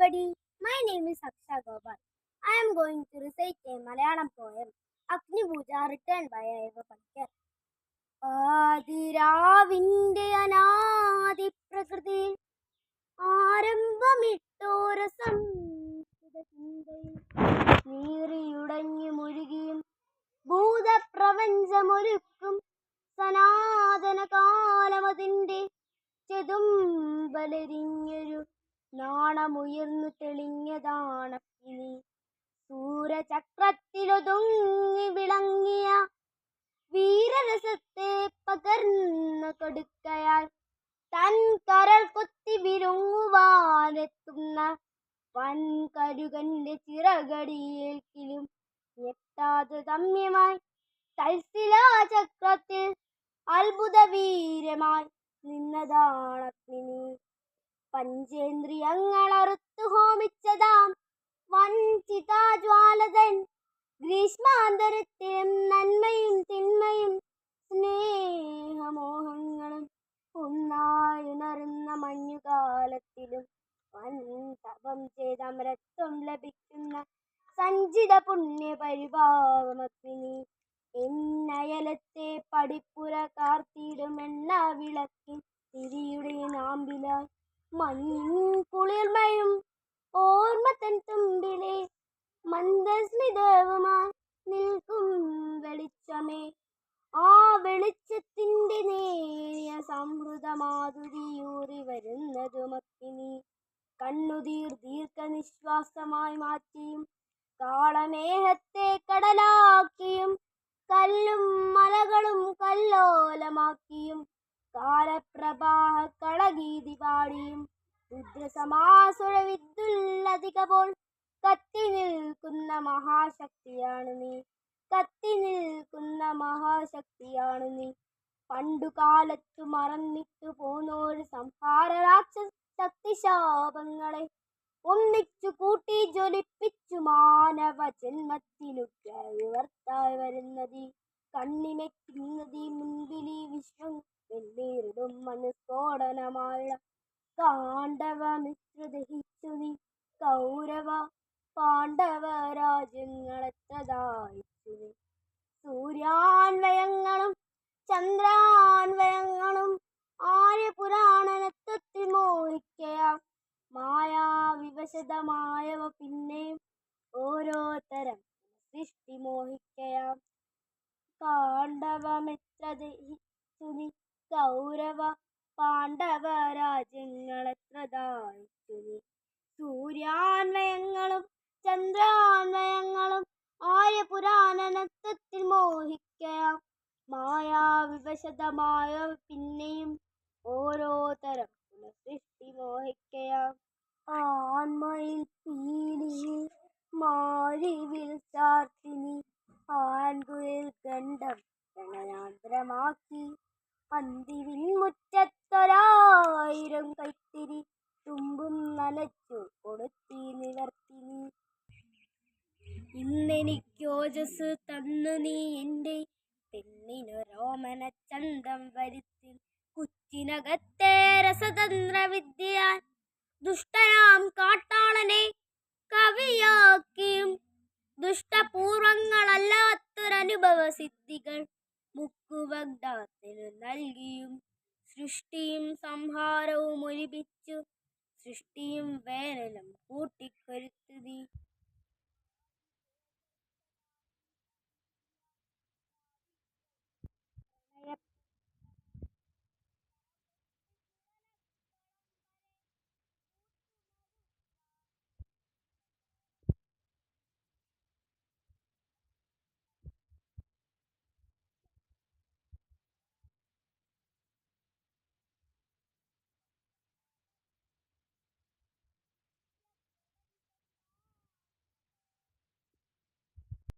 everybody. My name is Aksha Gopal. I am going to recite a Malayalam poem, Agni Puja, written by Eva Pankar. ആദിരാവിന്റെ അനാദി പ്രകൃതി ആരംഭമിട്ടോരസം നീറിയുടഞ്ഞു മുഴുകിയും ഭൂതപ്രപഞ്ചമൊരുക്കും സനാതന കാലമതിന്റെ ചെതുമ്പലെരിഞ്ഞൊരു നാണമുയർന്നു തെളിഞ്ഞതാണക്കിനി സൂര്യചക്രത്തിലൊതുങ്ങി വിളങ്ങിയ വീരരസത്തെ പകർന്നു കൊടുക്കയാൽ തൻ കരൾ കൊത്തി വിരുങ്ങുവാനെത്തുന്ന വൻകരുകന്റെ ചിറകടിയേൽക്കിലും ഞെട്ടാതെ രമ്യമായി തൽശിലാചക്രത്തിൽ അത്ഭുത വീരമായി നിന്നതാണഗ്നി. പഞ്ചേന്ദ്രിയങ്ങളറുത്തു ഹോമിച്ചതാം വൻചിതാജ്വാലതൻ ഗ്രീഷ്മാന്തരത്തിലും നന്മയും തിന്മയും സ്നേഹമോഹങ്ങളും ഒന്നായുണർന്ന മഞ്ഞുകാലത്തിലും വൻ തപം ചെയ്തമരത്വം ലഭിക്കുന്ന സഞ്ചിത പുണ്യ പരിഭാവമഗ്നി. എന്നയലത്തെ പടിപ്പുര കാർത്തിടും എണ്ണ വിളക്കിൻ തിരിയുടെ നാമ്പിലായി മഞ്ഞിൻ കുളിർമയും ഓർമ്മ തൻ തുമ്പിലെ മന്ദസ്മിതവുമായി നിൽക്കും വെളിച്ചമേ. ആ വെളിച്ചത്തിന്റെ നേരിയ സംഹൃത മാധുരിയൂറി വരുന്നതുമഗ്നി. കണ്ണുതീർ ദീർഘനിശ്വാസമായി മാറ്റിയും കാളമേഹത്തെ കടലാക്കിയും കല്ലും മലകളും കല്ലോലമാക്കിയും കാലപ്രവാഹ കളഗീതി പാടിയും രുദ്രസമാസുര വിദ്യുല്ലതികപോൾ കത്തി നിൽക്കുന്ന മഹാശക്തിയാണ് നീ. കത്തി നിൽക്കുന്ന മഹാശക്തിയാണ് നീ. പണ്ടുകാലത്തു മറന്നിട്ടു പോന്നോരു സംഹാര രാക്ഷസ ശക്തിശാപങ്ങളെ ഒന്നിച്ചു കൂട്ടി ജ്വലിപ്പിച്ചു മാനവ ജന്മത്തിനുവർത്തായി വരുന്നതി കണ്ണിമയ്ക്കുന്നതി മുൻപിലി വിശ്വം വെള്ളീറിടും മനുസ്ഫോടനമായ കാണ്ഡവമിത്ര ദഹിച്ചു നീ. കൗരവ പാണ്ഡവ രാജ്യങ്ങളെത്രതായിച്ചു നീ. സൂര്യാന്വയങ്ങളും ചന്ദ്രാന്വയങ്ങളും ആര്യപുരാണനത്വത്തിൽ മോഹിക്കയാ മായാവിവശതമായവ പിന്നെയും ഓരോ തരം സൃഷ്ടി മോഹിക്കയാം. കാണ്ഡവമെത്ര ദഹിച്ചു നീ. കൗരവ പാണ്ഡവ രാജ്യങ്ങളെത്രതായിച്ചു നീ. സൂര്യാന്വയങ്ങളും ചന്ദ്രാന്വയങ്ങളും ആര്യപുരാണനത്വത്തിൽ മോഹിക്കയാം മായാവിവശതമായവ പിന്നെയും ഓരോ തരം സൃഷ്ടി മോഹിക്കയാം. ആൺമയിൽ പീലിയിൽ മാരിവിൽ ചാർത്തിനി ആൺകുയിൽ ഗണ്ഡം പ്രണയാന്തരമാക്കി അന്തിവിൻ മുറ്റത്തൊരായിരം കൈത്തിരി തുമ്പും നനച്ചു കൊടുത്തി നിവർത്തിനി. ഇന്നെനിക്കോജസ് തന്നു നീ എൻ്റെ പെണ്ണിനൊരോമന ചന്തം വരുത്തി കുച്ചിനകത്തെ രസതന്ത്ര വിദ്യയാൽ ദുഷ്ടനാം കാട്ടാളനെ കവിയാക്കിയും ദുഷ്ടപൂർവങ്ങളല്ലാത്തൊരനുഭവ സിദ്ധികൾ മുക്കുവഗ്ദാത്തിനു നൽകിയും സൃഷ്ടിയും സംഹാരവും ഒരുമിച്ചു സൃഷ്ടിയും വേനലും കൂട്ടി